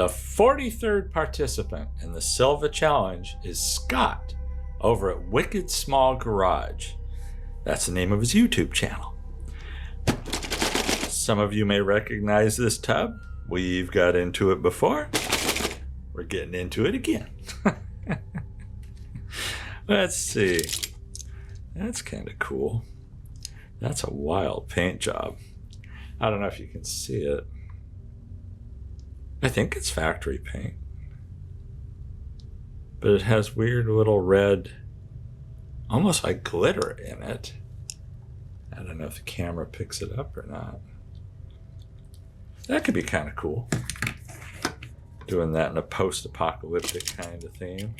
The 43rd participant in the Silva challenge is Scott over at Wicked Small Garage. That's the name of his YouTube channel. Some of you may recognize this tub. We've got into it before. We're getting into it again. Let's see. That's kind of cool. That's a wild paint job. I don't know if you can see it. I think it's factory paint. But it has weird little red, almost like glitter in it. I don't know if the camera picks it up or not. That could be kind of cool. Doing that in a post-apocalyptic kind of theme.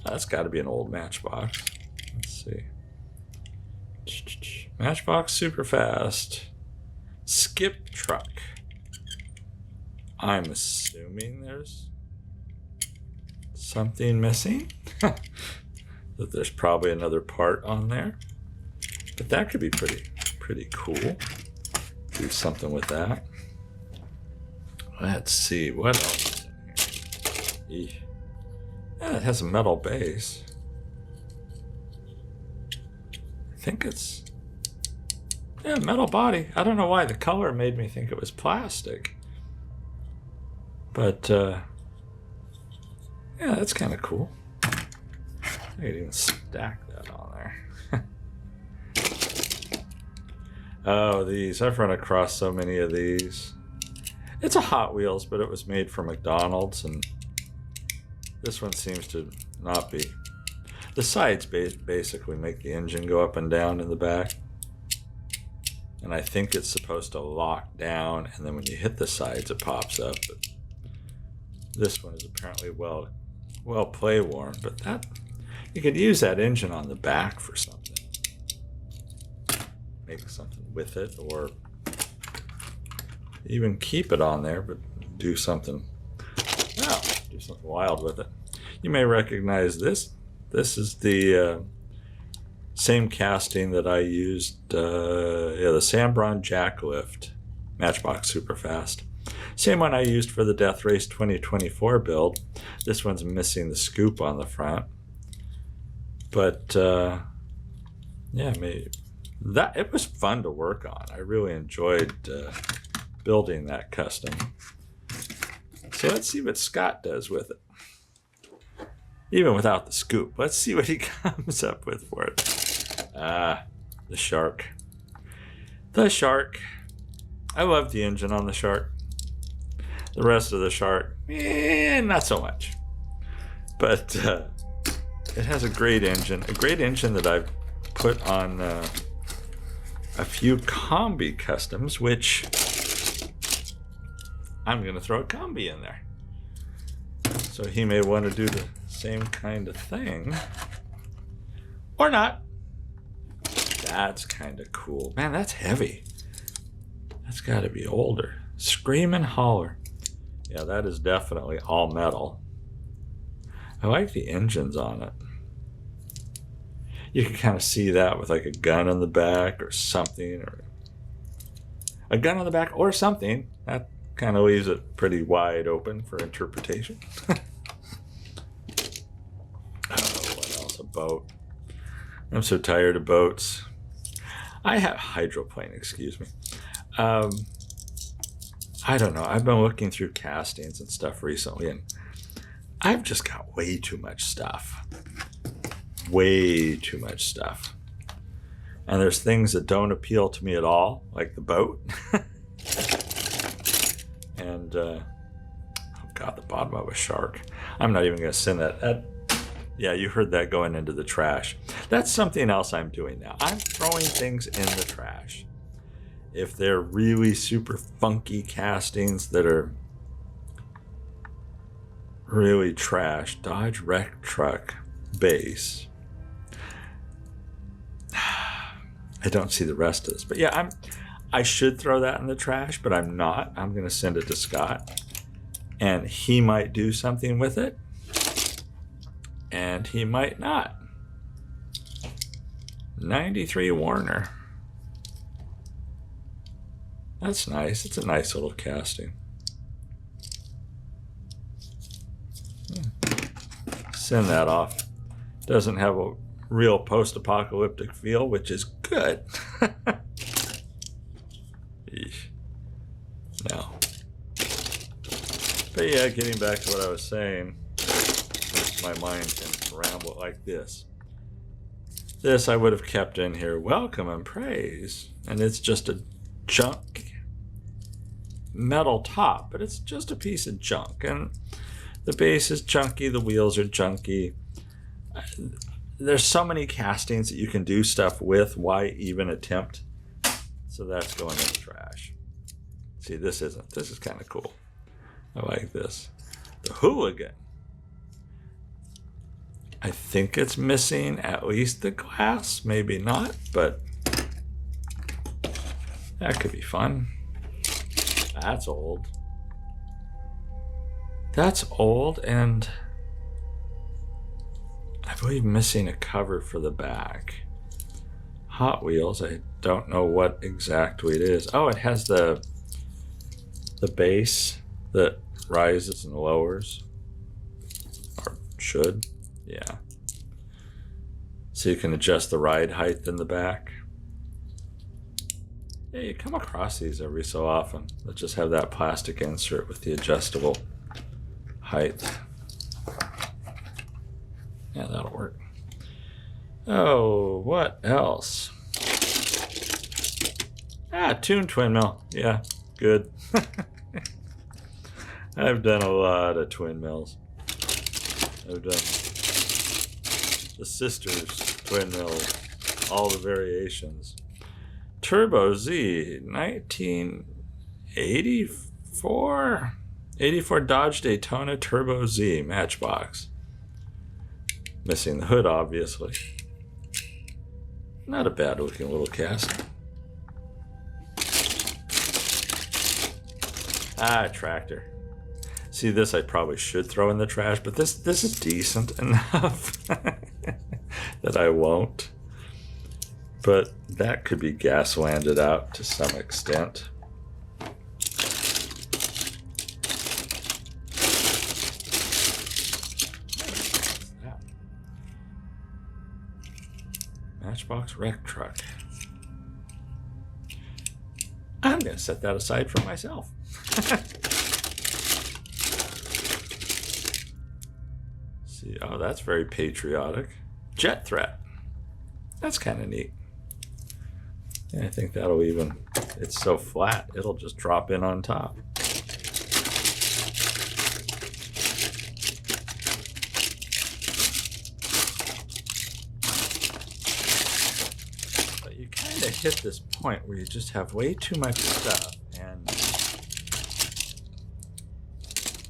That's got to be an old Matchbox. Let's see. Matchbox super fast. Skip truck. I'm assuming there's something missing. That there's probably another part on there. But that could be pretty cool. Do something with that. Let's see, what else is in here? Yeah, it has a metal base. I think it's, yeah, metal body. I don't know why the color made me think it was plastic. But, yeah, that's kind of cool. I could even stack that on there. Oh, these. I've run across so many of these. It's a Hot Wheels, but it was made for McDonald's, and this one seems to not be. The sides basically make the engine go up and down in the back. And I think it's supposed to lock down, and then when you hit the sides, it pops up. But this one is apparently well play worn, but that you could use that engine on the back for something. Make something with it, or even keep it on there, but do something. Well, do something wild with it. You may recognize this. This is the same casting that I used. The Sambron Jacklift Matchbox Superfast. Same one I used for the Death Race 2024 build. This one's missing the scoop on the front. But yeah, maybe that it was fun to work on. I really enjoyed building that custom. So let's see what Scott does with it. Even without the scoop. Let's see what he comes up with for it. The Shark. The Shark. I love the engine on the Shark. The rest of the Shark, not so much. But it has a great engine. A great engine that I've put on a few combi customs, which I'm going to throw a combi in there. So he may want to do the same kind of thing. Or not. That's kind of cool. Man, that's heavy. That's got to be older. Screamin' Holler. Yeah, that is definitely all metal. I like the engines on it. You can kind of see that with like a gun on the back or something, or a gun on the back or something. That kind of leaves it pretty wide open for interpretation. Oh, what else? A boat. I'm so tired of boats. I have hydroplane, excuse me. I don't know. I've been looking through castings and stuff recently, and I've just got way too much stuff. Way too much stuff. And there's things that don't appeal to me at all, like the boat. And, oh God, the bottom of a Shark. I'm not even going to send that. Yeah, you heard that going into the trash. That's something else I'm doing now. I'm throwing things in the trash. If they're really super funky castings that are really trash, Dodge Wreck Truck base. I don't see the rest of this, but yeah, I should throw that in the trash, but I'm not. I'm going to send it to Scott, and he might do something with it, and he might not. 93 Warner. That's nice. It's a nice little casting. send that off. Doesn't have a real post-apocalyptic feel, which is good. Eesh. No. But yeah, getting back to what I was saying, my mind can ramble like this. This I would have kept in here, welcome and praise. And it's just a junk metal top, but it's just a piece of junk. And the base is junky, the wheels are junky. There's so many castings that you can do stuff with. Why even attempt? So that's going in the trash. See, this isn't. This is kind of cool. I like this. The hooligan. I think it's missing at least the glass. Maybe not, but that could be fun. That's old. That's old, and I believe missing a cover for the back. Hot Wheels, I don't know what exactly it is. Oh, it has the base that rises and lowers. Or should. Yeah. So you can adjust the ride height in the back. Yeah, you come across these every so often. That just have that plastic insert with the adjustable height. Yeah, that'll work. Oh, what else? Tuned twin mill. Yeah, good. I've done a lot of twin mills. I've done the sisters twin mills, all the variations. Turbo Z, 1984? 84 Dodge Daytona Turbo Z Matchbox. Missing the hood, obviously. Not a bad looking little cast. Tractor. See, this I probably should throw in the trash, but this is decent enough that I won't. But that could be gas landed out to some extent. Matchbox wreck truck. I'm going to set that aside for myself. See, oh, that's very patriotic. Jet threat. That's kind of neat. Yeah, I think that'll even, it's so flat, it'll just drop in on top. But you kind of hit this point where you just have way too much stuff, and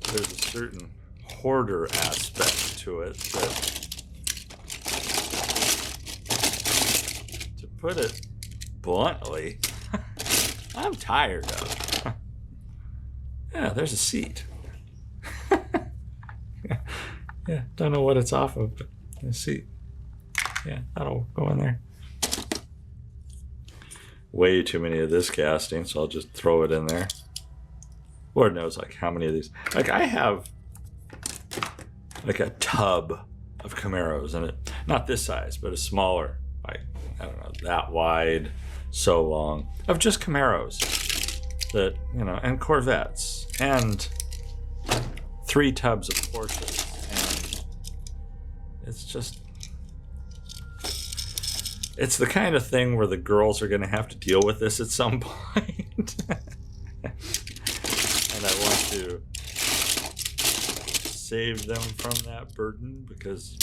there's a certain hoarder aspect to it that, to put it bluntly, I'm tired of. Yeah, there's a seat. Yeah, don't know what it's off of, but a seat. Yeah, that'll go in there. Way too many of this casting, so I'll just throw it in there. Lord knows like how many of these. Like I have like a tub of Camaros in it. Not this size, but a smaller, like, I don't know, that wide, so long, of just Camaros that, you know, and Corvettes, and 3 tubs of Porsches, and it's just, it's the kind of thing where the girls are going to have to deal with this at some point. And I want to save them from that burden because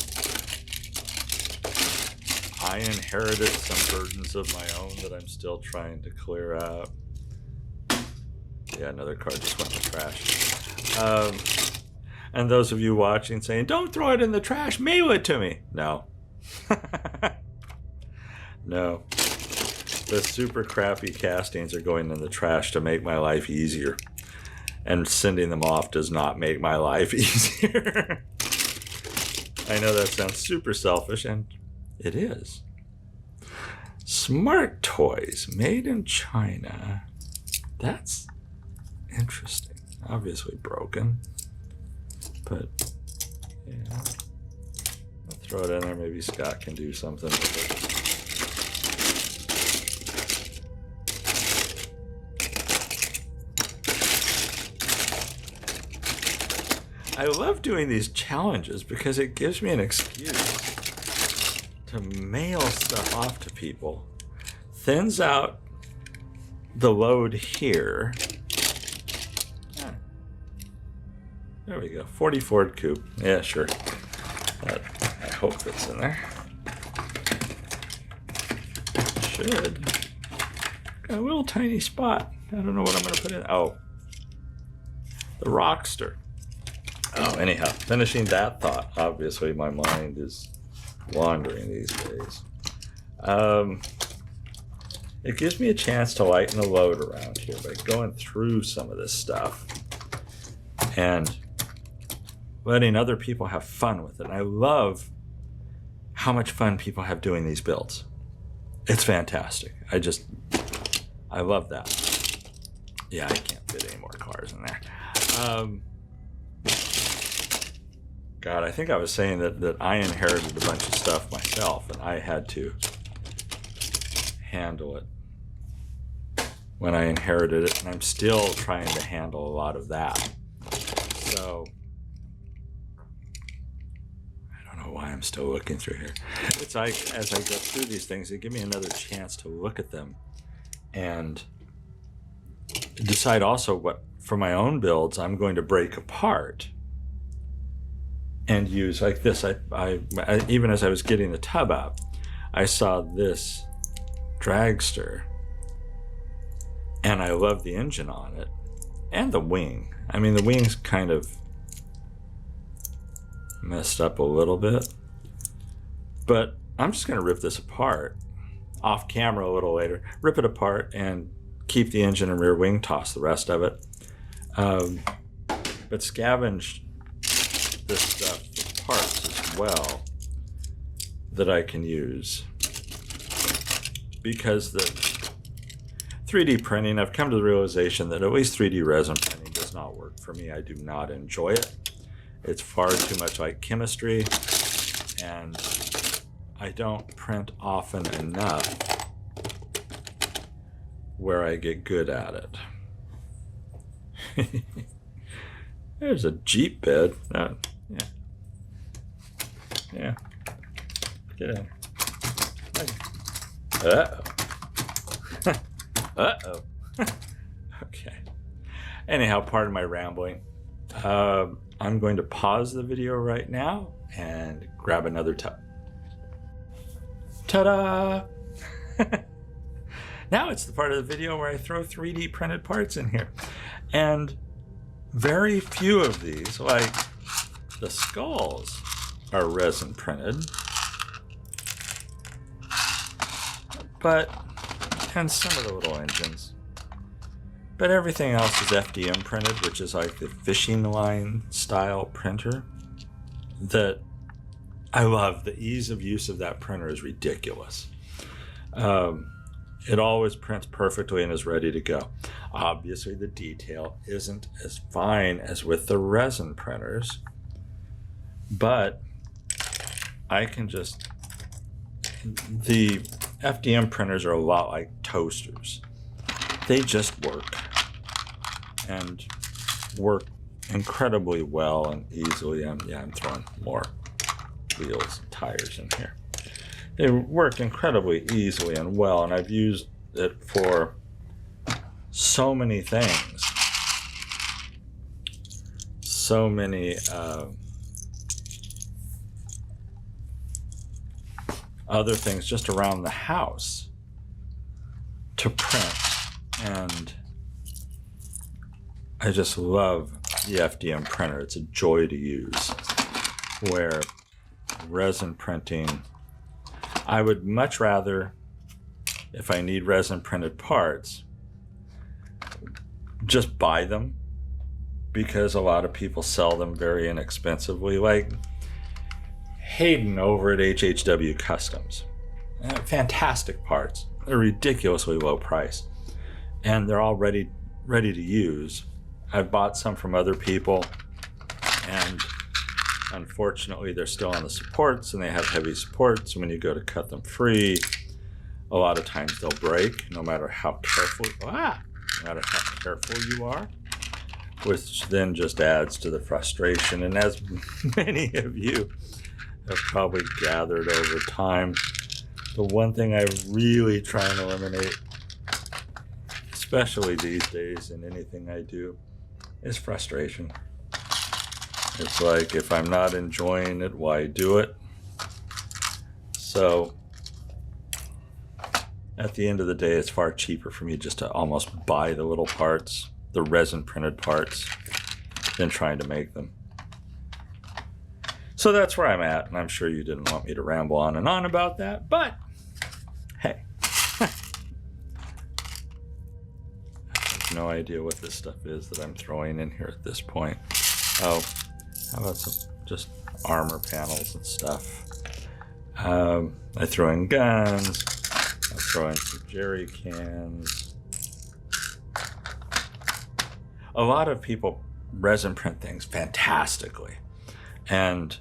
I inherited some burdens of my own that I'm still trying to clear out. Yeah, another card just went in the trash. And those of you watching saying, don't throw it in the trash, mail it to me. No. No. The super crappy castings are going in the trash to make my life easier. And sending them off does not make my life easier. I know that sounds super selfish, and it is. Smart toys made in China. That's interesting. Obviously broken. But, yeah. throw it in there. Maybe Scott can do something with it. I love doing these challenges because it gives me an excuse to mail stuff off to people. Thins out the load here. There we go. 40 Ford Coupe. Yeah, sure. That, I hope fits in there. Should. Got a little tiny spot. I don't know what I'm going to put in. Oh. The Rockster. Oh, anyhow. Finishing that thought. Obviously, my mind is wandering these days. It gives me a chance to lighten the load around here by going through some of this stuff and letting other people have fun with it. And I love how much fun people have doing these builds. It's fantastic. I love that. Yeah, I can't fit any more cars in there. God, I think I was saying that I inherited a bunch of stuff myself and I had to handle it when I inherited it, and I'm still trying to handle a lot of that. So I don't know why I'm still looking through here. It's like as I go through these things, they give me another chance to look at them and decide also what, for my own builds, I'm going to break apart and use like this. I even as I was getting the tub up, I saw this dragster and I love the engine on it and the wing. I mean, the wing's kind of messed up a little bit, but I'm just going to rip this apart off camera a little later, rip it apart and keep the engine and rear wing, toss the rest of it, but scavenge this stuff for parts as well that I can use, because the 3D printing, I've come to the realization that at least 3D resin printing does not work for me. I do not enjoy it. It's far too much like chemistry, and I don't print often enough where I get good at it. There's a Jeep bed. Yeah. Yeah. Get in. Uh-oh. Uh-oh. Okay. Anyhow, pardon my rambling. I'm going to pause the video right now and grab another tub. Ta-da! Now it's the part of the video where I throw 3D printed parts in here. And very few of these, like the skulls, are resin printed. And some of the little engines. But everything else is FDM printed, which is like the fishing line style printer that I love. The ease of use of that printer is ridiculous. It always prints perfectly and is ready to go. Obviously, the detail isn't as fine as with the resin printers, but I can just... The FDM printers are a lot like toasters. They just work and work incredibly well and easily. I'm throwing more wheels and tires in here. They work incredibly easily and well, and I've used it for so many things. So many other things just around the house to print, and I just love the FDM printer. It's a joy to use, where resin printing, I would much rather, if I need resin printed parts, just buy them, because a lot of people sell them very inexpensively, like Hayden over at HHW Customs. Fantastic parts. They're ridiculously low price, and they're all ready to use. I've bought some from other people, and Unfortunately, they're still on the supports, and they have heavy supports. When you go to cut them free, a lot of times they'll break, no matter how careful you are, which then just adds to the frustration. And as many of you have probably gathered over time, the one thing I really try and eliminate, especially these days in anything I do, is frustration. It's like, if I'm not enjoying it, why do it? So at the end of the day, it's far cheaper for me just to almost buy the little parts, the resin printed parts, than trying to make them. So that's where I'm at, and I'm sure you didn't want me to ramble on and on about that, but hey. I have no idea what this stuff is that I'm throwing in here at this point. Oh, how about some just armor panels and stuff? I throw in guns. I throw in some jerry cans. A lot of people resin print things fantastically, and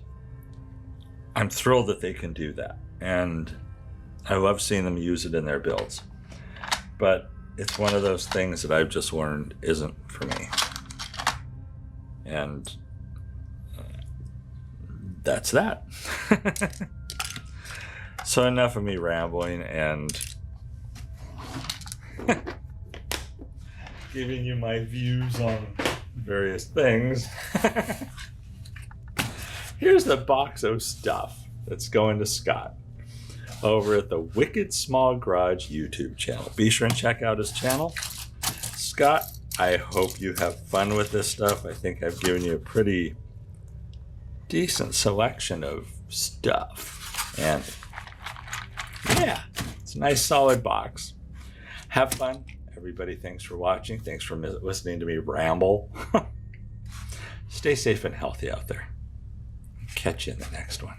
I'm thrilled that they can do that. And I love seeing them use it in their builds. But it's one of those things that I've just learned isn't for me. And that's that. So enough of me rambling and giving you my views on various things. Here's the box of stuff that's going to Scott over at the Wicked Small Garage YouTube channel. Be sure and check out his channel. Scott, I hope you have fun with this stuff. I think I've given you a pretty decent selection of stuff. And yeah, it's a nice solid box. Have fun. Everybody, thanks for watching. Thanks for listening to me ramble. Stay safe and healthy out there. Catch you in the next one.